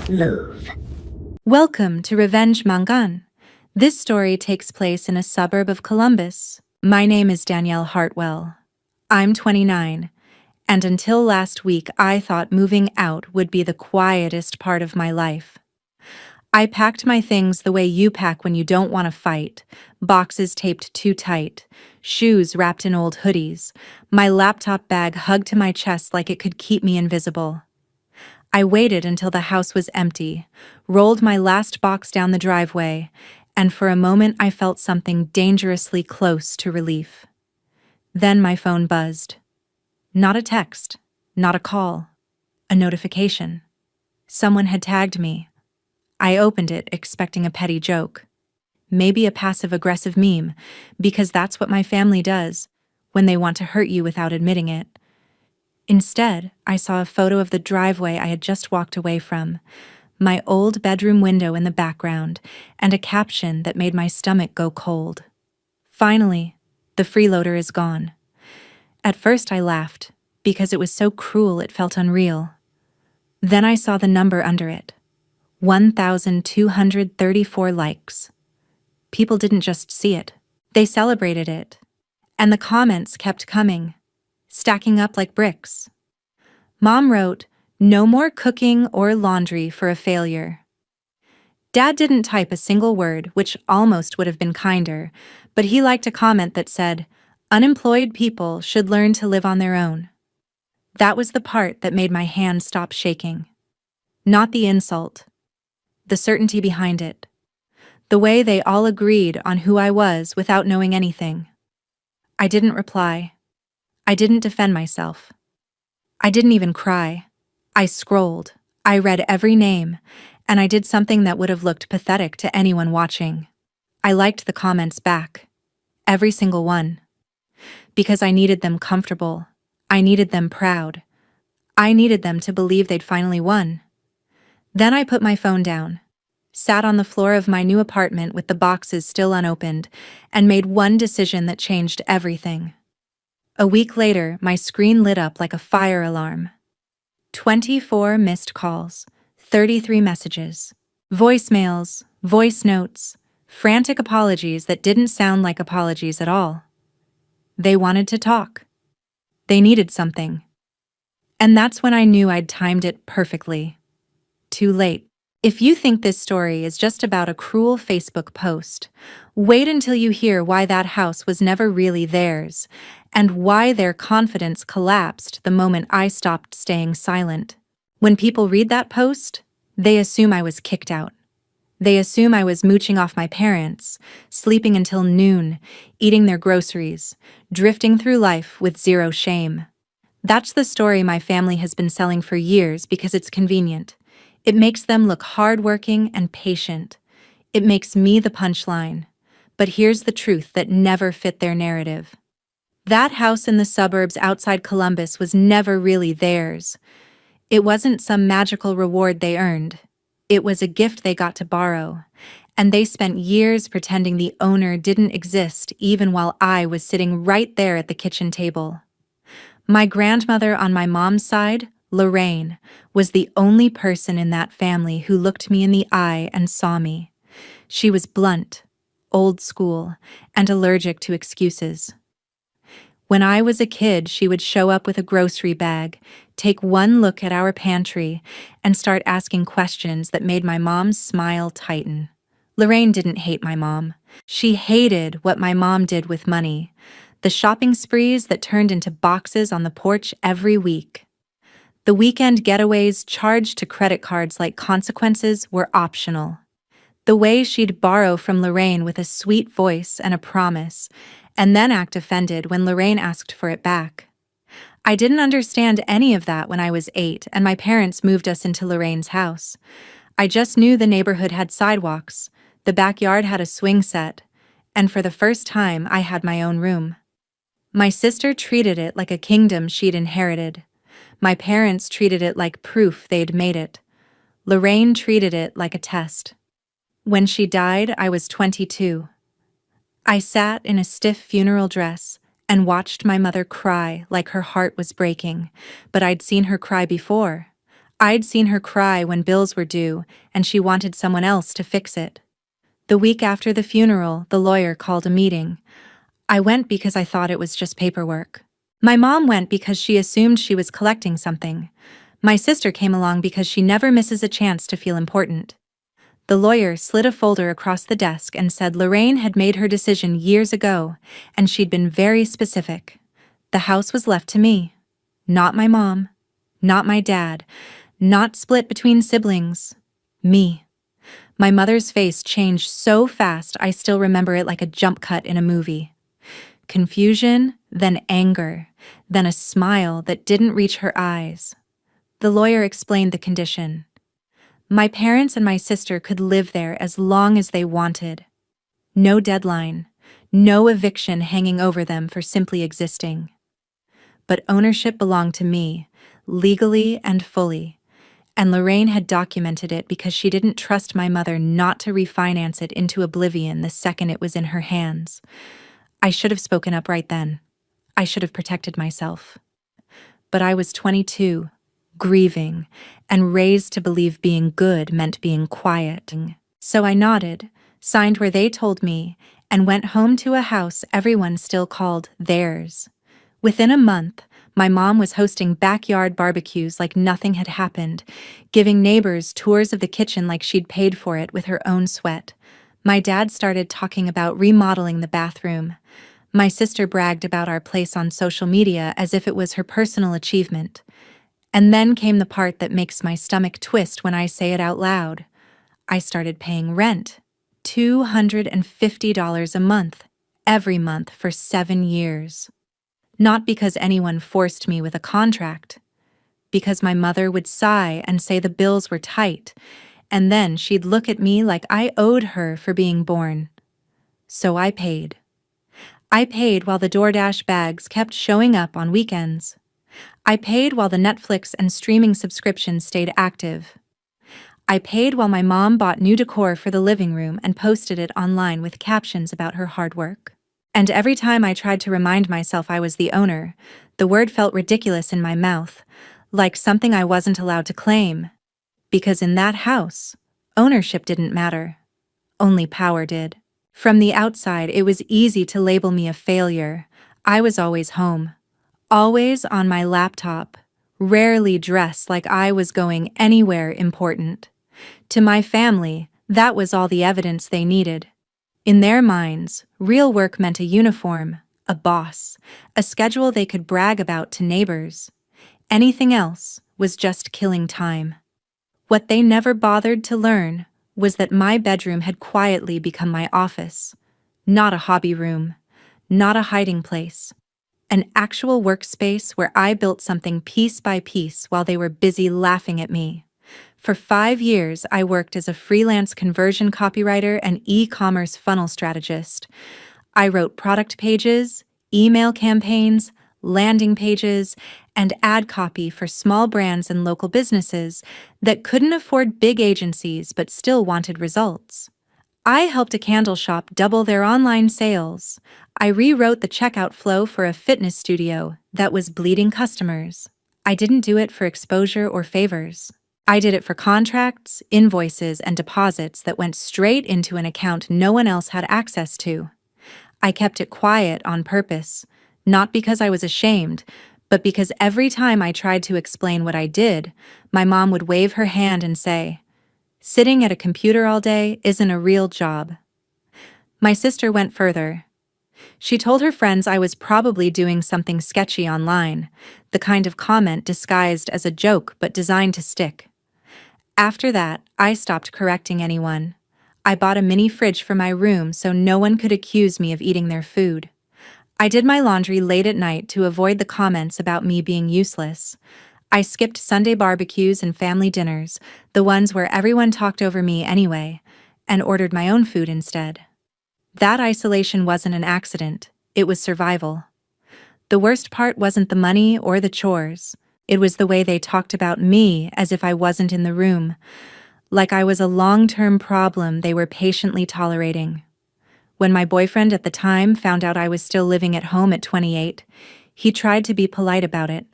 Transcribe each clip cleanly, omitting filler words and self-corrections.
Move. Welcome to Revenge Mangan. This story takes place in a suburb of Columbus. My name is Danielle Hartwell. I'm 29, and until last week I thought moving out would be the quietest part of my life. I packed my things the way you pack when you don't want to fight, boxes taped too tight, shoes wrapped in old hoodies, my laptop bag hugged to my chest like it could keep me invisible. I waited until the house was empty, rolled my last box down the driveway, and for a moment I felt something dangerously close to relief. Then my phone buzzed. Not a text, not a call, a notification. Someone had tagged me. I opened it, expecting a petty joke. Maybe a passive-aggressive meme, because that's what my family does when they want to hurt you without admitting it. Instead, I saw a photo of the driveway I had just walked away from, my old bedroom window in the background, and a caption that made my stomach go cold. Finally, the freeloader is gone. At first I laughed, because it was so cruel it felt unreal. Then I saw the number under it. 1,234 likes. People didn't just see it, they celebrated it. And the comments kept coming, stacking up like bricks. Mom wrote, "No more cooking or laundry for a failure." Dad didn't type a single word, which almost would have been kinder, but he liked a comment that said, "Unemployed people should learn to live on their own." That was the part that made my hand stop shaking. Not the insult, the certainty behind it. The way they all agreed on who I was without knowing anything. I didn't reply. I didn't defend myself. I didn't even cry. I scrolled. I read every name, and I did something that would have looked pathetic to anyone watching. I liked the comments back. Every single one. Because I needed them comfortable. I needed them proud. I needed them to believe they'd finally won. Then I put my phone down, sat on the floor of my new apartment with the boxes still unopened, and made one decision that changed everything. A week later, my screen lit up like a fire alarm. 24 missed calls, 33 messages, voicemails, voice notes, frantic apologies that didn't sound like apologies at all. They wanted to talk. They needed something. And that's when I knew I'd timed it perfectly. Too late. If you think this story is just about a cruel Facebook post, wait until you hear why that house was never really theirs, and why their confidence collapsed the moment I stopped staying silent. When people read that post, they assume I was kicked out. They assume I was mooching off my parents, sleeping until noon, eating their groceries, drifting through life with zero shame. That's the story my family has been selling for years because it's convenient. It makes them look hardworking and patient. It makes me the punchline. But here's the truth that never fit their narrative. That house in the suburbs outside Columbus was never really theirs. It wasn't some magical reward they earned. It was a gift they got to borrow. And they spent years pretending the owner didn't exist even while I was sitting right there at the kitchen table. My grandmother on my mom's side, Lorraine, was the only person in that family who looked me in the eye and saw me. She was blunt, old school, and allergic to excuses. When I was a kid, she would show up with a grocery bag, take one look at our pantry, and start asking questions that made my mom's smile tighten. Lorraine didn't hate my mom. She hated what my mom did with money, the shopping sprees that turned into boxes on the porch every week. The weekend getaways charged to credit cards like consequences were optional. The way she'd borrow from Lorraine with a sweet voice and a promise, and then act offended when Lorraine asked for it back. I didn't understand any of that when I was 8 and my parents moved us into Lorraine's house. I just knew the neighborhood had sidewalks, the backyard had a swing set, and for the first time I had my own room. My sister treated it like a kingdom she'd inherited. My parents treated it like proof they'd made it. Lorraine treated it like a test. When she died, I was 22. I sat in a stiff funeral dress and watched my mother cry like her heart was breaking, but I'd seen her cry before. I'd seen her cry when bills were due, and she wanted someone else to fix it. The week after the funeral, the lawyer called a meeting. I went because I thought it was just paperwork. My mom went because she assumed she was collecting something. My sister came along because she never misses a chance to feel important. The lawyer slid a folder across the desk and said Lorraine had made her decision years ago, and she'd been very specific. The house was left to me. Not my mom. Not my dad. Not split between siblings. Me. My mother's face changed so fast I still remember it like a jump cut in a movie. Confusion, then anger, then a smile that didn't reach her eyes. The lawyer explained the condition. My parents and my sister could live there as long as they wanted. No deadline, no eviction hanging over them for simply existing. But ownership belonged to me, legally and fully, and Lorraine had documented it because she didn't trust my mother not to refinance it into oblivion the second it was in her hands. I should have spoken up right then. I should have protected myself. But I was 22, grieving, and raised to believe being good meant being quiet. So I nodded, signed where they told me, and went home to a house everyone still called theirs. Within a month, my mom was hosting backyard barbecues like nothing had happened, giving neighbors tours of the kitchen like she'd paid for it with her own sweat. My dad started talking about remodeling the bathroom. My sister bragged about our place on social media as if it was her personal achievement. And then came the part that makes my stomach twist when I say it out loud. I started paying rent. $250 a month, every month for 7 years. Not because anyone forced me with a contract. Because my mother would sigh and say the bills were tight, and then she'd look at me like I owed her for being born. So I paid. I paid while the DoorDash bags kept showing up on weekends. I paid while the Netflix and streaming subscriptions stayed active. I paid while my mom bought new decor for the living room and posted it online with captions about her hard work. And every time I tried to remind myself I was the owner, the word felt ridiculous in my mouth, like something I wasn't allowed to claim. Because in that house, ownership didn't matter. Only power did. From the outside, it was easy to label me a failure. I was always home. Always on my laptop, rarely dressed like I was going anywhere important. To my family, that was all the evidence they needed. In their minds, real work meant a uniform, a boss, a schedule they could brag about to neighbors. Anything else was just killing time. What they never bothered to learn was that my bedroom had quietly become my office, not a hobby room, not a hiding place. An actual workspace where I built something piece by piece while they were busy laughing at me. For 5 years, I worked as a freelance conversion copywriter and e-commerce funnel strategist. I wrote product pages, email campaigns, landing pages, and ad copy for small brands and local businesses that couldn't afford big agencies but still wanted results. I helped a candle shop double their online sales. I rewrote the checkout flow for a fitness studio that was bleeding customers. I didn't do it for exposure or favors. I did it for contracts, invoices, and deposits that went straight into an account no one else had access to. I kept it quiet on purpose, not because I was ashamed, but because every time I tried to explain what I did, my mom would wave her hand and say, "Sitting at a computer all day isn't a real job." My sister went further. She told her friends I was probably doing something sketchy online, the kind of comment disguised as a joke but designed to stick. After that, I stopped correcting anyone. I bought a mini fridge for my room so no one could accuse me of eating their food. I did my laundry late at night to avoid the comments about me being useless. I skipped Sunday barbecues and family dinners, the ones where everyone talked over me anyway, and ordered my own food instead. That isolation wasn't an accident, it was survival. The worst part wasn't the money or the chores. It was the way they talked about me as if I wasn't in the room, like I was a long-term problem they were patiently tolerating. When my boyfriend at the time found out I was still living at home at 28, he tried to be polite about it,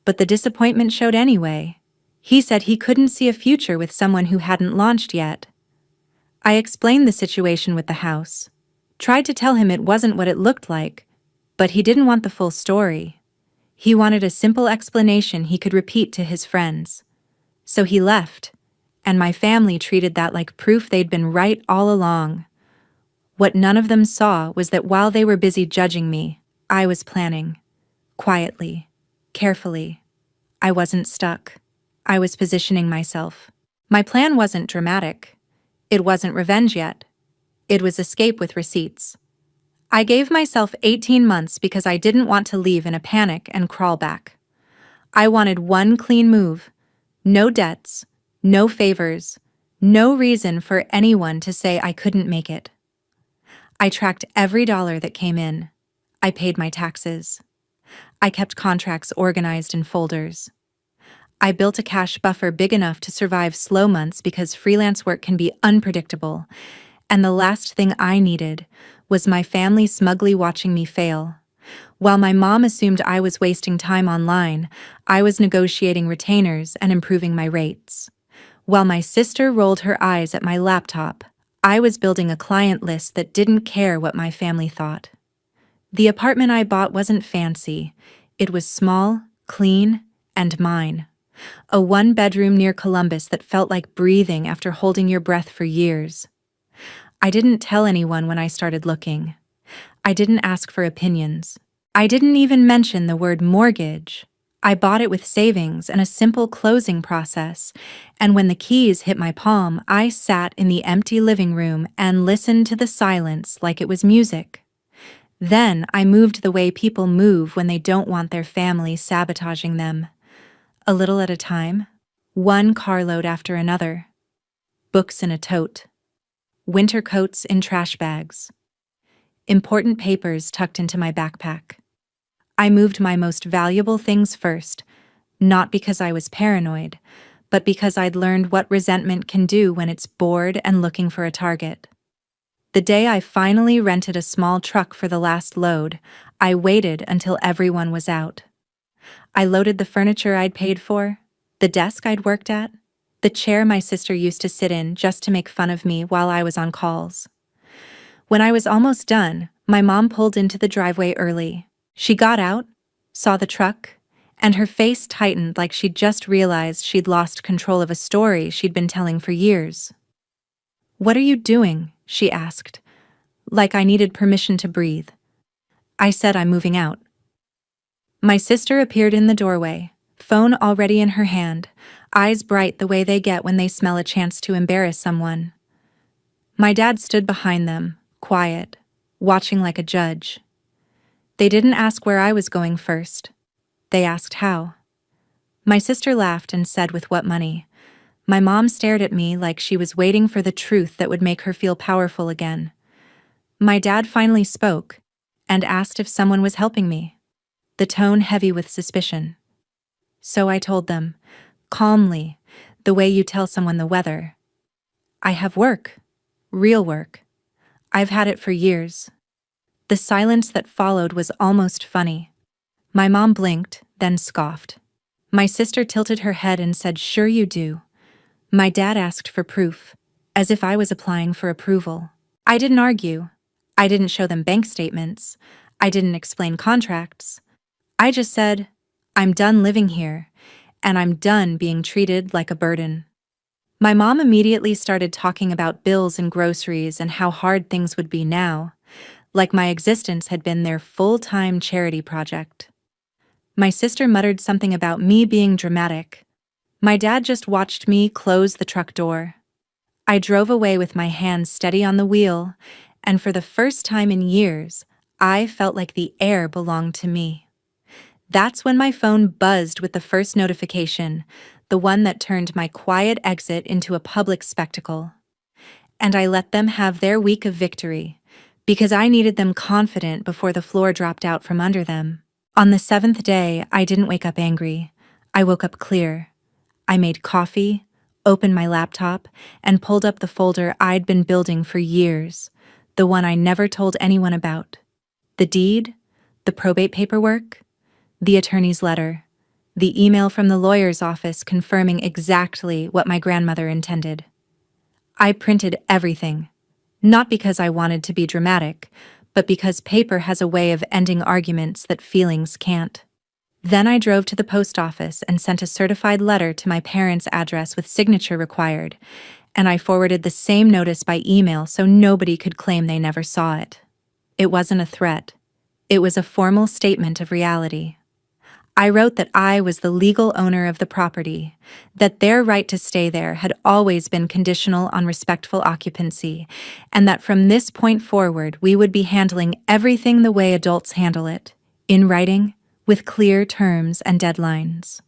but the disappointment showed anyway. He said he couldn't see a future with someone who hadn't launched yet. I explained the situation with the house, tried to tell him it wasn't what it looked like, but he didn't want the full story. He wanted a simple explanation he could repeat to his friends. So he left, and my family treated that like proof they'd been right all along. What none of them saw was that while they were busy judging me, I was planning. Quietly, carefully. I wasn't stuck. I was positioning myself. My plan wasn't dramatic. It wasn't revenge yet. It was escape with receipts. I gave myself 18 months because I didn't want to leave in a panic and crawl back. I wanted one clean move. No debts, no favors, no reason for anyone to say I couldn't make it. I tracked every dollar that came in. I paid my taxes. I kept contracts organized in folders. I built a cash buffer big enough to survive slow months because freelance work can be unpredictable, and the last thing I needed was my family smugly watching me fail. While my mom assumed I was wasting time online, I was negotiating retainers and improving my rates. While my sister rolled her eyes at my laptop, I was building a client list that didn't care what my family thought. The apartment I bought wasn't fancy. It was small, clean, and mine. A one-bedroom near Columbus that felt like breathing after holding your breath for years. I didn't tell anyone when I started looking. I didn't ask for opinions. I didn't even mention the word mortgage. I bought it with savings and a simple closing process, and when the keys hit my palm, I sat in the empty living room and listened to the silence like it was music. Then I moved the way people move when they don't want their family sabotaging them. A little at a time, one carload after another. Books in a tote. Winter coats in trash bags. Important papers tucked into my backpack. I moved my most valuable things first, not because I was paranoid, but because I'd learned what resentment can do when it's bored and looking for a target. The day I finally rented a small truck for the last load, I waited until everyone was out. I loaded the furniture I'd paid for, the desk I'd worked at, the chair my sister used to sit in just to make fun of me while I was on calls. When I was almost done, my mom pulled into the driveway early. She got out, saw the truck, and her face tightened like she'd just realized she'd lost control of a story she'd been telling for years. "What are you doing?" she asked, like I needed permission to breathe. I said I'm moving out. My sister appeared in the doorway, phone already in her hand, eyes bright the way they get when they smell a chance to embarrass someone. My dad stood behind them, quiet, watching like a judge. They didn't ask where I was going first. They asked how. My sister laughed and said with what money. My mom stared at me like she was waiting for the truth that would make her feel powerful again. My dad finally spoke and asked if someone was helping me, the tone heavy with suspicion. So I told them, calmly, the way you tell someone the weather. I have work, real work. I've had it for years. The silence that followed was almost funny. My mom blinked, then scoffed. My sister tilted her head and said, "Sure you do." My dad asked for proof, as if I was applying for approval. I didn't argue. I didn't show them bank statements. I didn't explain contracts. I just said, I'm done living here, and I'm done being treated like a burden. My mom immediately started talking about bills and groceries and how hard things would be now, like my existence had been their full-time charity project. My sister muttered something about me being dramatic. My dad just watched me close the truck door. I drove away with my hands steady on the wheel, and for the first time in years, I felt like the air belonged to me. That's when my phone buzzed with the first notification, the one that turned my quiet exit into a public spectacle. And I let them have their week of victory, because I needed them confident before the floor dropped out from under them. On the 7th day, I didn't wake up angry. I woke up clear. I made coffee, opened my laptop, and pulled up the folder I'd been building for years, the one I never told anyone about. The deed, the probate paperwork, the attorney's letter, The email from the lawyer's office confirming exactly what my grandmother intended. I printed everything, not because I wanted to be dramatic, but because paper has a way of ending arguments that feelings can't. Then I drove to the post office and sent a certified letter to my parents' address with signature required, and I forwarded the same notice by email so nobody could claim they never saw it. It wasn't a threat. It was a formal statement of reality. I wrote that I was the legal owner of the property, that their right to stay there had always been conditional on respectful occupancy, and that from this point forward we would be handling everything the way adults handle it, in writing, with clear terms and deadlines.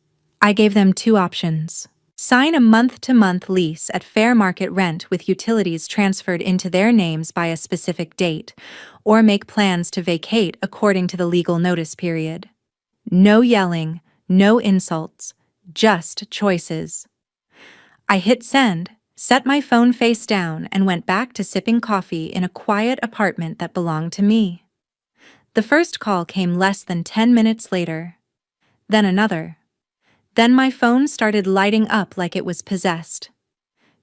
I gave them 2 options. Sign a month-to-month lease at fair market rent with utilities transferred into their names by a specific date, or make plans to vacate according to the legal notice period. No yelling, no insults, just choices. I hit send, set my phone face down, and went back to sipping coffee in a quiet apartment that belonged to me. The first call came less than 10 minutes later. Then another. Then my phone started lighting up like it was possessed.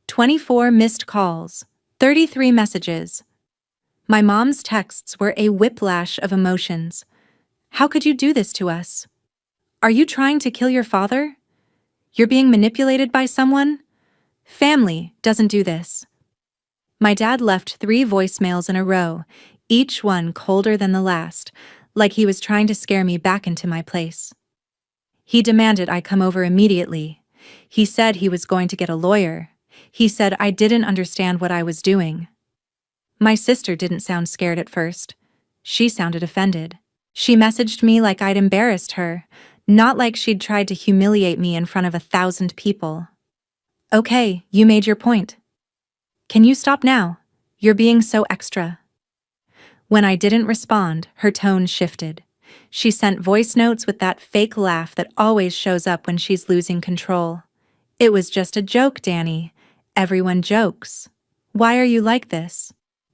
24 missed calls, 33 messages. My mom's texts were a whiplash of emotions. How could you do this to us? Are you trying to kill your father? You're being manipulated by someone? Family doesn't do this. My dad left 3 voicemails in a row, each one colder than the last, like he was trying to scare me back into my place. He demanded I come over immediately. He said he was going to get a lawyer. He said I didn't understand what I was doing. My sister didn't sound scared at first. She sounded offended. She messaged me like I'd embarrassed her, not like she'd tried to humiliate me in front of 1,000 people. Okay, you made your point. Can you stop now? You're being so extra. When I didn't respond, her tone shifted. She sent voice notes with that fake laugh that always shows up when she's losing control. It was just a joke, Danny. Everyone jokes. Why are you like this?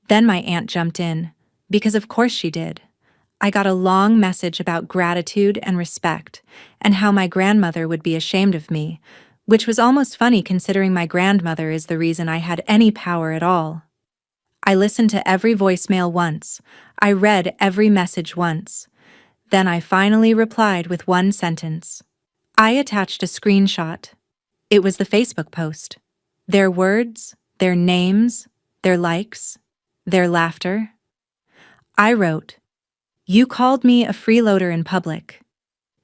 Then my aunt jumped in, because of course she did. I got a long message about gratitude and respect, and how my grandmother would be ashamed of me, which was almost funny considering my grandmother is the reason I had any power at all. I listened to every voicemail once. I read every message once. Then I finally replied with one sentence. I attached a screenshot. It was the Facebook post. Their words, their names, their likes, their laughter. I wrote, "You called me a freeloader in public.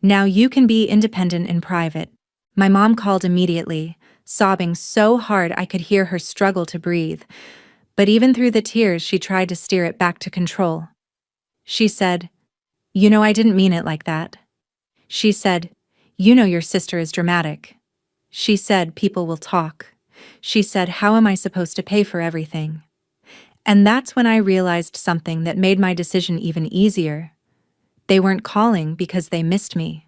Now you can be independent in private." My mom called immediately, sobbing so hard I could hear her struggle to breathe, but even through the tears she tried to steer it back to control. She said, "You know I didn't mean it like that." She said, "You know your sister is dramatic." She said, "People will talk." She said, "How am I supposed to pay for everything?" And that's when I realized something that made my decision even easier. They weren't calling because they missed me.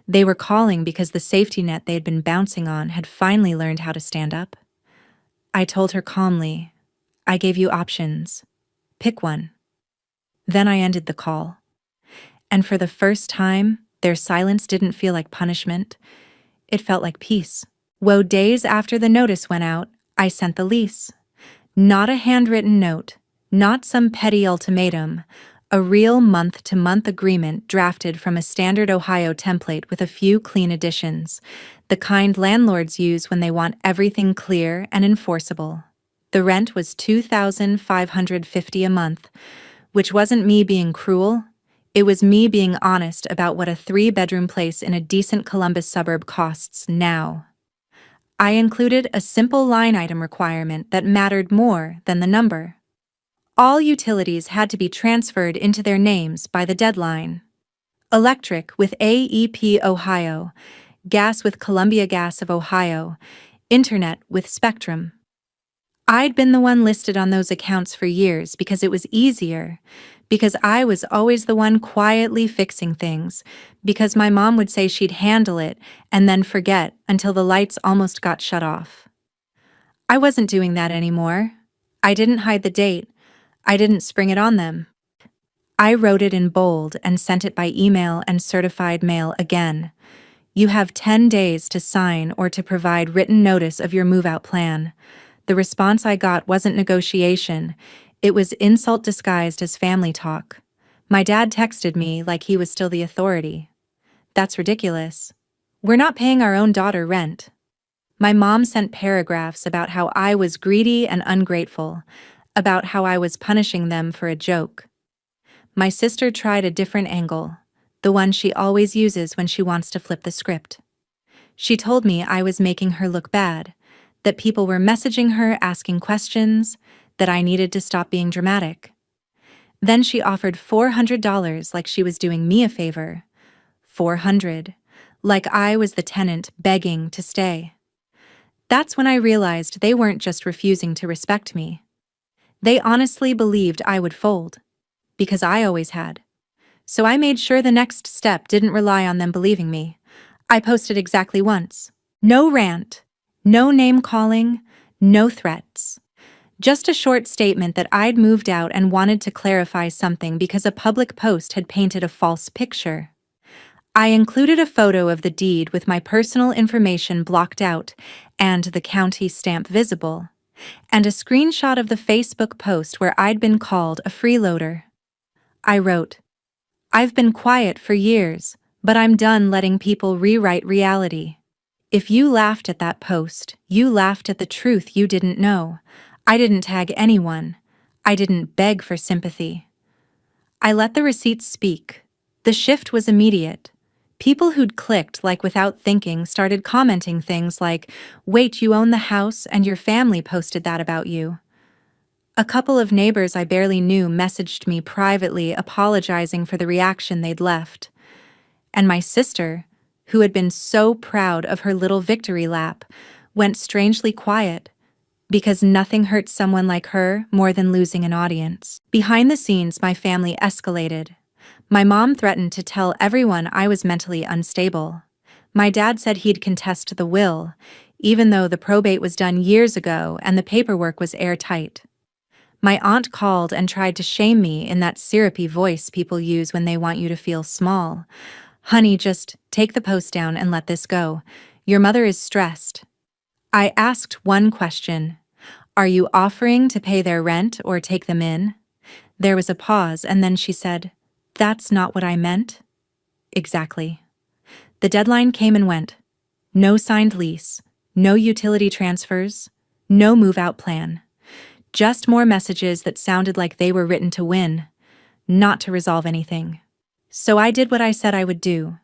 They were calling because the safety net they had been bouncing on had finally learned how to stand up. I told her calmly, "I gave you options. Pick one." Then I ended the call. And for the first time, their silence didn't feel like punishment. It felt like peace. Days after the notice went out, I sent the lease. Not a handwritten note, not some petty ultimatum, a real month-to-month agreement drafted from a standard Ohio template with a few clean additions, the kind landlords use when they want everything clear and enforceable. The rent was $2,550 a month, which wasn't me being cruel. It was me being honest about what a 3-bedroom place in a decent Columbus suburb costs now. I included a simple line item requirement that mattered more than the number. All utilities had to be transferred into their names by the deadline. Electric with AEP Ohio, gas with Columbia Gas of Ohio, internet with Spectrum. I'd been the one listed on those accounts for years because it was easier, because I was always the one quietly fixing things, because my mom would say she'd handle it and then forget until the lights almost got shut off. I wasn't doing that anymore. I didn't hide the date. I didn't spring it on them. I wrote it in bold and sent it by email and certified mail again. You have 10 days to sign or to provide written notice of your move-out plan. The response I got wasn't negotiation. It was insult disguised as family talk. My dad texted me like he was still the authority. That's ridiculous. We're not paying our own daughter rent. My mom sent paragraphs about how I was greedy and ungrateful, about how I was punishing them for a joke. My sister tried a different angle, the one she always uses when she wants to flip the script. She told me I was making her look bad, that people were messaging her asking questions, that I needed to stop being dramatic. Then she offered $400 like she was doing me a favor. $400, like I was the tenant begging to stay. That's when I realized they weren't just refusing to respect me. They honestly believed I would fold, because I always had. So I made sure the next step didn't rely on them believing me. I posted exactly once. No rant, no name calling, no threats. Just a short statement that I'd moved out and wanted to clarify something because a public post had painted a false picture. I included a photo of the deed with my personal information blocked out and the county stamp visible, and a screenshot of the Facebook post where I'd been called a freeloader. I wrote, "I've been quiet for years, but I'm done letting people rewrite reality. If you laughed at that post, you laughed at the truth you didn't know. I didn't tag anyone. I didn't beg for sympathy." I let the receipts speak. The shift was immediate. People who'd clicked like without thinking started commenting things like, "Wait, you own the house and your family posted that about you." A couple of neighbors I barely knew messaged me privately apologizing for the reaction they'd left. And my sister, who had been so proud of her little victory lap, went strangely quiet, because nothing hurts someone like her more than losing an audience. Behind the scenes, my family escalated. My mom threatened to tell everyone I was mentally unstable. My dad said he'd contest the will, even though the probate was done years ago and the paperwork was airtight. My aunt called and tried to shame me in that syrupy voice people use when they want you to feel small. "Honey, just take the post down and let this go. Your mother is stressed." I asked one question. "Are you offering to pay their rent or take them in?" There was a pause, and then she said, "That's not what I meant." Exactly. The deadline came and went. No signed lease, no utility transfers, no move-out plan. Just more messages that sounded like they were written to win, not to resolve anything. So I did what I said I would do.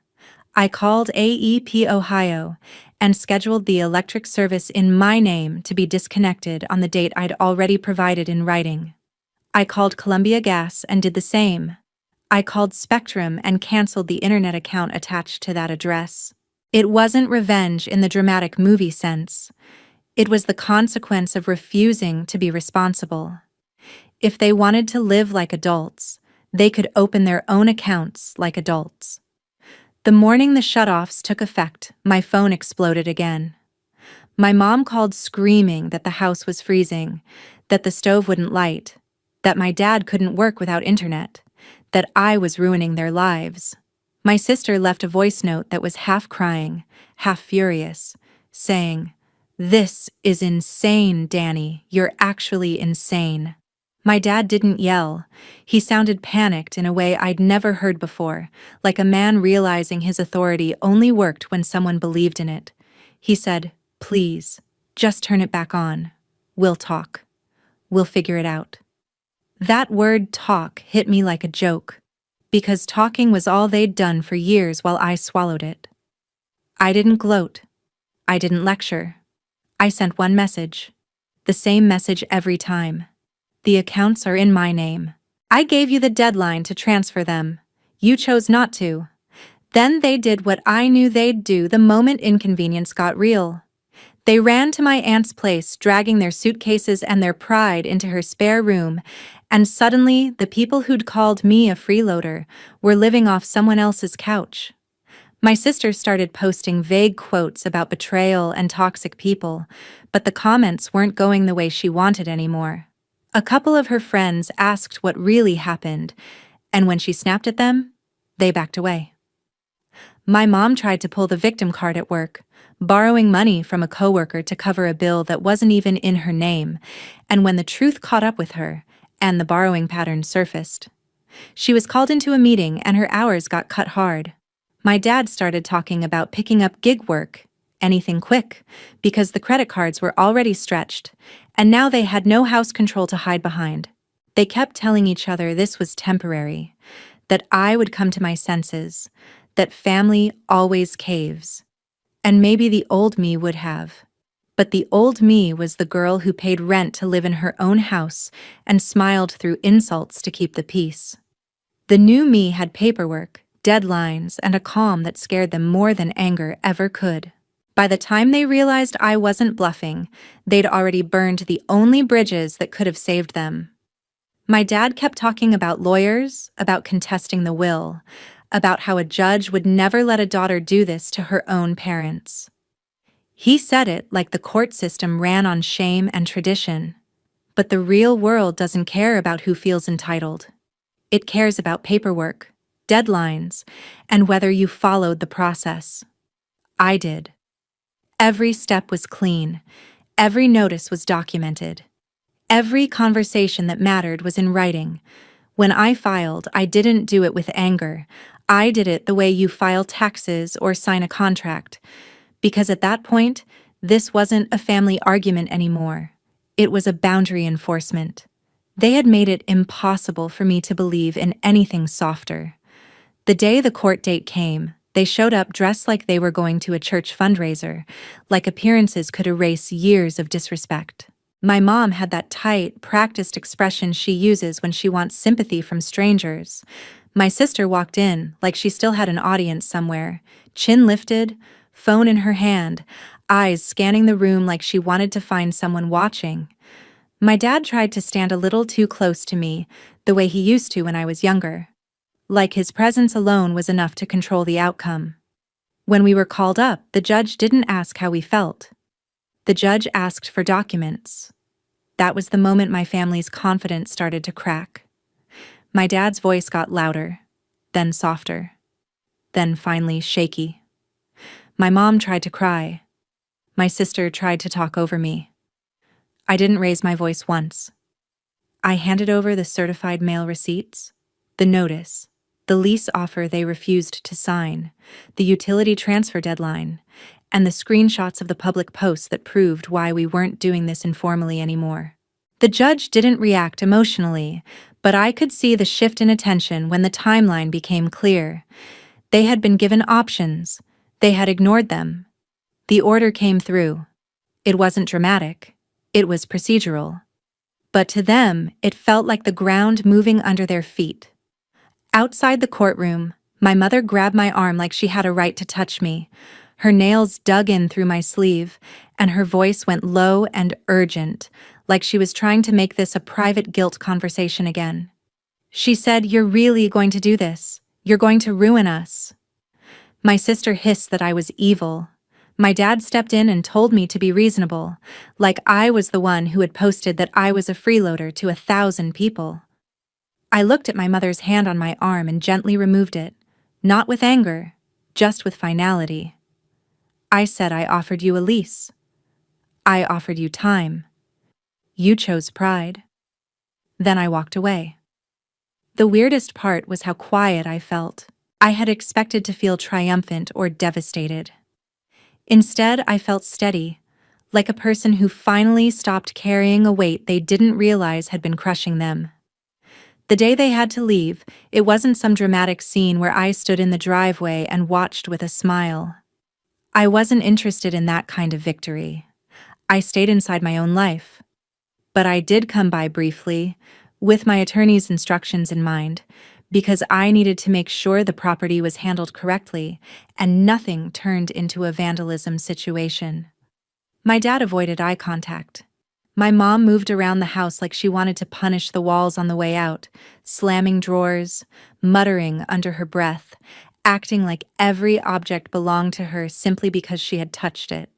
I called AEP Ohio and scheduled the electric service in my name to be disconnected on the date I'd already provided in writing. I called Columbia Gas and did the same. I called Spectrum and canceled the internet account attached to that address. It wasn't revenge in the dramatic movie sense. It was the consequence of refusing to be responsible. If they wanted to live like adults, they could open their own accounts like adults. The morning the shutoffs took effect, my phone exploded again. My mom called screaming that the house was freezing, that the stove wouldn't light, that my dad couldn't work without internet, that I was ruining their lives. My sister left a voice note that was half crying, half furious, saying, "This is insane, Danny. You're actually insane." My dad didn't yell. He sounded panicked in a way I'd never heard before, like a man realizing his authority only worked when someone believed in it. He said, "Please, just turn it back on. We'll talk. We'll figure it out." That word talk hit me like a joke, because talking was all they'd done for years while I swallowed it. I didn't gloat. I didn't lecture. I sent one message. The same message every time. The accounts are in my name. I gave you the deadline to transfer them. You chose not to. Then they did what I knew they'd do the moment inconvenience got real. They ran to my aunt's place, dragging their suitcases and their pride into her spare room, and suddenly the people who'd called me a freeloader were living off someone else's couch. My sister started posting vague quotes about betrayal and toxic people, but the comments weren't going the way she wanted anymore. A couple of her friends asked what really happened, and when she snapped at them, they backed away. My mom tried to pull the victim card at work, borrowing money from a coworker to cover a bill that wasn't even in her name, and when the truth caught up with her, and the borrowing pattern surfaced, she was called into a meeting and her hours got cut hard. My dad started talking about picking up gig work, anything quick, because the credit cards were already stretched, and now they had no house control to hide behind. They kept telling each other this was temporary, that I would come to my senses, that family always caves. And maybe the old me would have. But the old me was the girl who paid rent to live in her own house and smiled through insults to keep the peace. The new me had paperwork, deadlines, and a calm that scared them more than anger ever could. By the time they realized I wasn't bluffing, they'd already burned the only bridges that could have saved them. My dad kept talking about lawyers, about contesting the will, about how a judge would never let a daughter do this to her own parents. He said it like the court system ran on shame and tradition. But the real world doesn't care about who feels entitled. It cares about paperwork, deadlines, and whether you followed the process. I did. Every step was clean. Every notice was documented. Every conversation that mattered was in writing. When I filed, I didn't do it with anger. I did it the way you file taxes or sign a contract. Because at that point, this wasn't a family argument anymore. It was a boundary enforcement. They had made it impossible for me to believe in anything softer. The day the court date came, they showed up dressed like they were going to a church fundraiser, like appearances could erase years of disrespect. My mom had that tight, practiced expression she uses when she wants sympathy from strangers. My sister walked in like she still had an audience somewhere, chin lifted, phone in her hand, eyes scanning the room like she wanted to find someone watching. My dad tried to stand a little too close to me, the way he used to when I was younger. Like his presence alone was enough to control the outcome. When we were called up, the judge didn't ask how we felt. The judge asked for documents. That was the moment my family's confidence started to crack. My dad's voice got louder, then softer, then finally shaky. My mom tried to cry. My sister tried to talk over me. I didn't raise my voice once. I handed over the certified mail receipts, the notice, the lease offer they refused to sign, the utility transfer deadline, and the screenshots of the public posts that proved why we weren't doing this informally anymore. The judge didn't react emotionally, but I could see the shift in attention when the timeline became clear. They had been given options. They had ignored them. The order came through. It wasn't dramatic. It was procedural. But to them, it felt like the ground moving under their feet. Outside the courtroom, my mother grabbed my arm like she had a right to touch me. Her nails dug in through my sleeve, and her voice went low and urgent, like she was trying to make this a private guilt conversation again. She said, "You're really going to do this. You're going to ruin us." My sister hissed that I was evil. My dad stepped in and told me to be reasonable, like I was the one who had posted that I was a freeloader to 1,000 people. I looked at my mother's hand on my arm and gently removed it, not with anger, just with finality. I said I offered you a lease. I offered you time. You chose pride. Then I walked away. The weirdest part was how quiet I felt. I had expected to feel triumphant or devastated. Instead, I felt steady, like a person who finally stopped carrying a weight they didn't realize had been crushing them. The day they had to leave, it wasn't some dramatic scene where I stood in the driveway and watched with a smile. I wasn't interested in that kind of victory. I stayed inside my own life. But I did come by briefly, with my attorney's instructions in mind, because I needed to make sure the property was handled correctly and nothing turned into a vandalism situation. My dad avoided eye contact. My mom moved around the house like she wanted to punish the walls on the way out, slamming drawers, muttering under her breath, acting like every object belonged to her simply because she had touched it.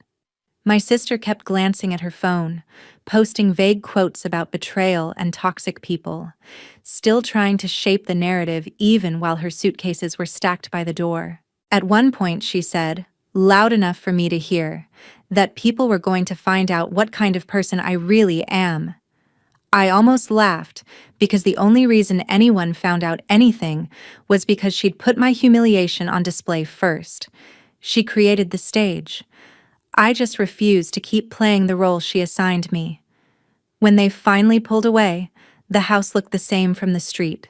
My sister kept glancing at her phone, posting vague quotes about betrayal and toxic people, still trying to shape the narrative even while her suitcases were stacked by the door. At one point, she said, loud enough for me to hear, that people were going to find out what kind of person I really am. I almost laughed, because the only reason anyone found out anything was because she'd put my humiliation on display first. She created the stage. I just refused to keep playing the role she assigned me. When they finally pulled away, the house looked the same from the street.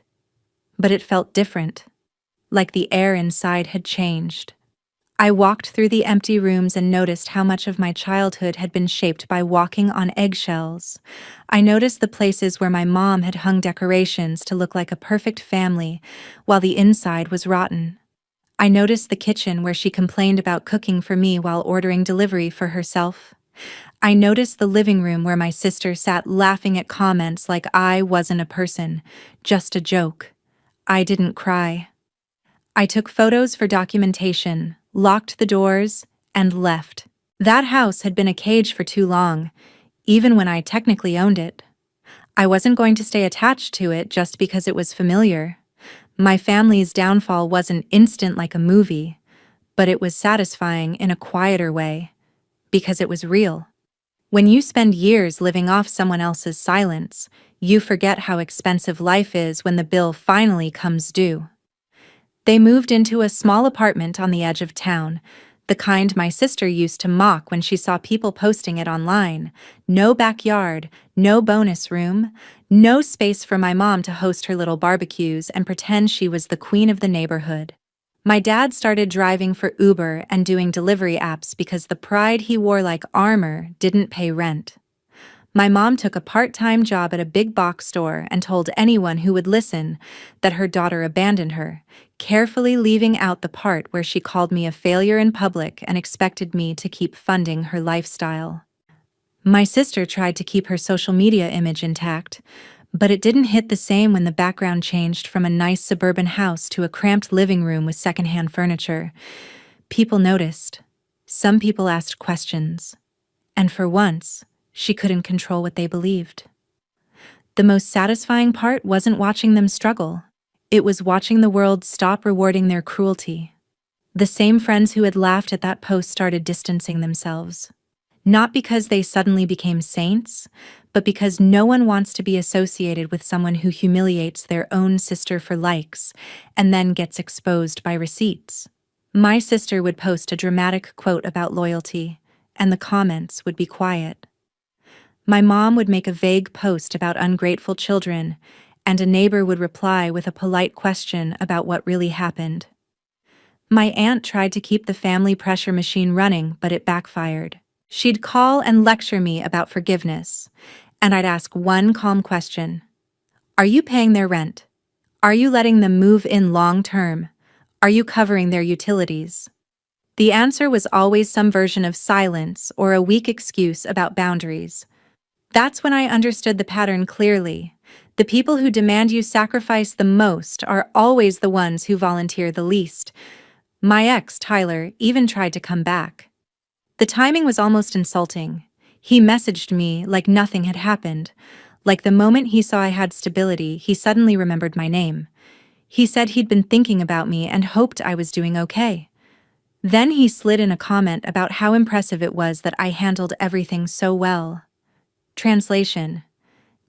But it felt different, like the air inside had changed. I walked through the empty rooms and noticed how much of my childhood had been shaped by walking on eggshells. I noticed the places where my mom had hung decorations to look like a perfect family, while the inside was rotten. I noticed the kitchen where she complained about cooking for me while ordering delivery for herself. I noticed the living room where my sister sat laughing at comments like I wasn't a person, just a joke. I didn't cry. I took photos for documentation, locked the doors, and left. That house had been a cage for too long, even when I technically owned it. I wasn't going to stay attached to it just because it was familiar. My family's downfall wasn't instant like a movie, but it was satisfying in a quieter way, because it was real. When you spend years living off someone else's silence, you forget how expensive life is when the bill finally comes due. They moved into a small apartment on the edge of town, the kind my sister used to mock when she saw people posting it online. No backyard, no bonus room, no space for my mom to host her little barbecues and pretend she was the queen of the neighborhood. My dad started driving for Uber and doing delivery apps because the pride he wore like armor didn't pay rent. My mom took a part-time job at a big box store and told anyone who would listen that her daughter abandoned her, carefully leaving out the part where she called me a failure in public and expected me to keep funding her lifestyle. My sister tried to keep her social media image intact, but it didn't hit the same when the background changed from a nice suburban house to a cramped living room with secondhand furniture. People noticed. Some people asked questions. And for once, she couldn't control what they believed. The most satisfying part wasn't watching them struggle. It was watching the world stop rewarding their cruelty. The same friends who had laughed at that post started distancing themselves. Not because they suddenly became saints, but because no one wants to be associated with someone who humiliates their own sister for likes and then gets exposed by receipts. My sister would post a dramatic quote about loyalty, and the comments would be quiet. My mom would make a vague post about ungrateful children, and a neighbor would reply with a polite question about what really happened. My aunt tried to keep the family pressure machine running, but it backfired. She'd call and lecture me about forgiveness, and I'd ask one calm question. Are you paying their rent? Are you letting them move in long term? Are you covering their utilities? The answer was always some version of silence or a weak excuse about boundaries. That's when I understood the pattern clearly. The people who demand you sacrifice the most are always the ones who volunteer the least. My ex, Tyler, even tried to come back. The timing was almost insulting. He messaged me like nothing had happened. Like the moment he saw I had stability, he suddenly remembered my name. He said he'd been thinking about me and hoped I was doing okay. Then he slid in a comment about how impressive it was that I handled everything so well. Translation: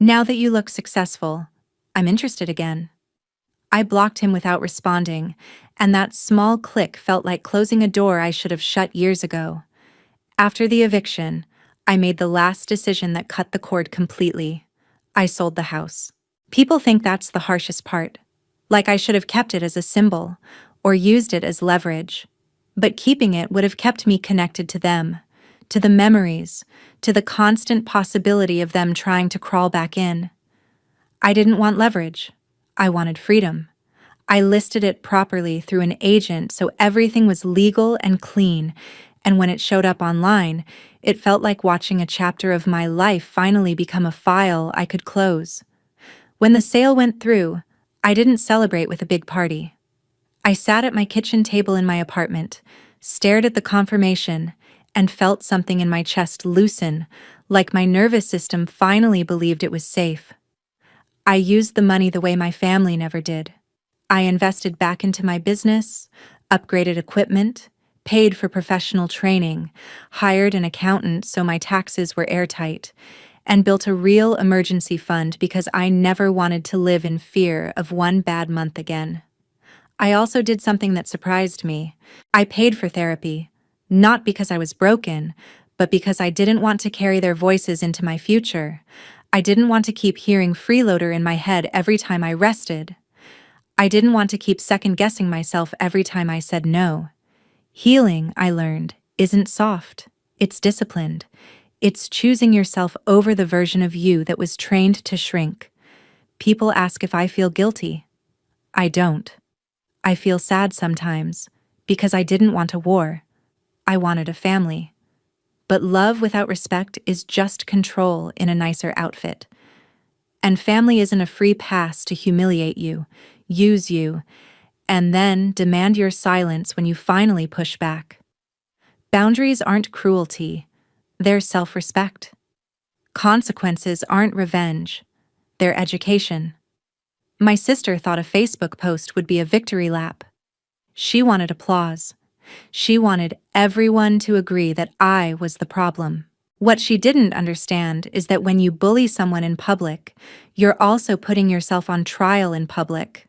now that you look successful, I'm interested again. I blocked him without responding, and that small click felt like closing a door I should have shut years ago. After the eviction, I made the last decision that cut the cord completely. I sold the house. People think that's the harshest part, like I should have kept it as a symbol or used it as leverage. But keeping it would have kept me connected to them, to the memories, to the constant possibility of them trying to crawl back in. I didn't want leverage. I wanted freedom. I listed it properly through an agent so everything was legal and clean, and when it showed up online, it felt like watching a chapter of my life finally become a file I could close. When the sale went through, I didn't celebrate with a big party. I sat at my kitchen table in my apartment, stared at the confirmation, and felt something in my chest loosen, like my nervous system finally believed it was safe. I used the money the way my family never did. I invested back into my business, upgraded equipment, paid for professional training, hired an accountant so my taxes were airtight, and built a real emergency fund because I never wanted to live in fear of one bad month again. I also did something that surprised me. I paid for therapy, not because I was broken, but because I didn't want to carry their voices into my future. I didn't want to keep hearing freeloader in my head every time I rested. I didn't want to keep second-guessing myself every time I said no. Healing, I learned, isn't soft. It's disciplined. It's choosing yourself over the version of you that was trained to shrink. People ask if I feel guilty. I don't. I feel sad sometimes, because I didn't want a war. I wanted a family. But love without respect is just control in a nicer outfit. And family isn't a free pass to humiliate you, use you, and then demand your silence when you finally push back. Boundaries aren't cruelty, they're self-respect. Consequences aren't revenge, they're education. My sister thought a Facebook post would be a victory lap. She wanted applause. She wanted everyone to agree that I was the problem. What she didn't understand is that when you bully someone in public, you're also putting yourself on trial in public.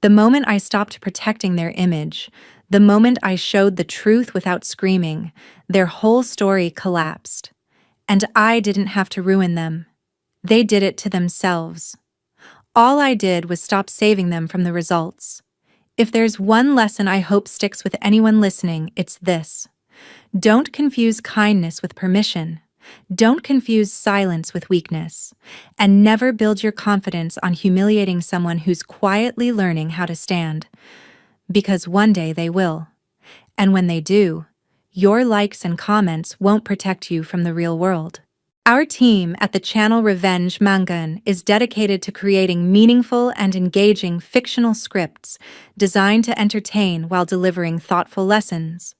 The moment I stopped protecting their image, the moment I showed the truth without screaming, their whole story collapsed. And I didn't have to ruin them. They did it to themselves. All I did was stop saving them from the results. If there's one lesson I hope sticks with anyone listening, it's this. Don't confuse kindness with permission. Don't confuse silence with weakness. And never build your confidence on humiliating someone who's quietly learning how to stand. Because one day they will. And when they do, your likes and comments won't protect you from the real world. Our team at the channel Revenge Mangan is dedicated to creating meaningful and engaging fictional scripts designed to entertain while delivering thoughtful lessons.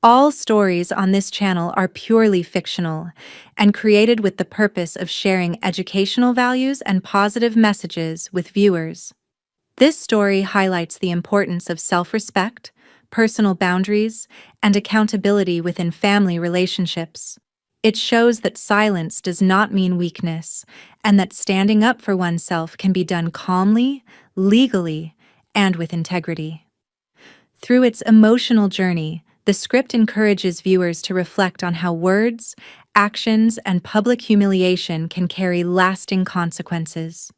All stories on this channel are purely fictional and created with the purpose of sharing educational values and positive messages with viewers. This story highlights the importance of self-respect, personal boundaries, and accountability within family relationships. It shows that silence does not mean weakness, and that standing up for oneself can be done calmly, legally, and with integrity. Through its emotional journey, the script encourages viewers to reflect on how words, actions, and public humiliation can carry lasting consequences.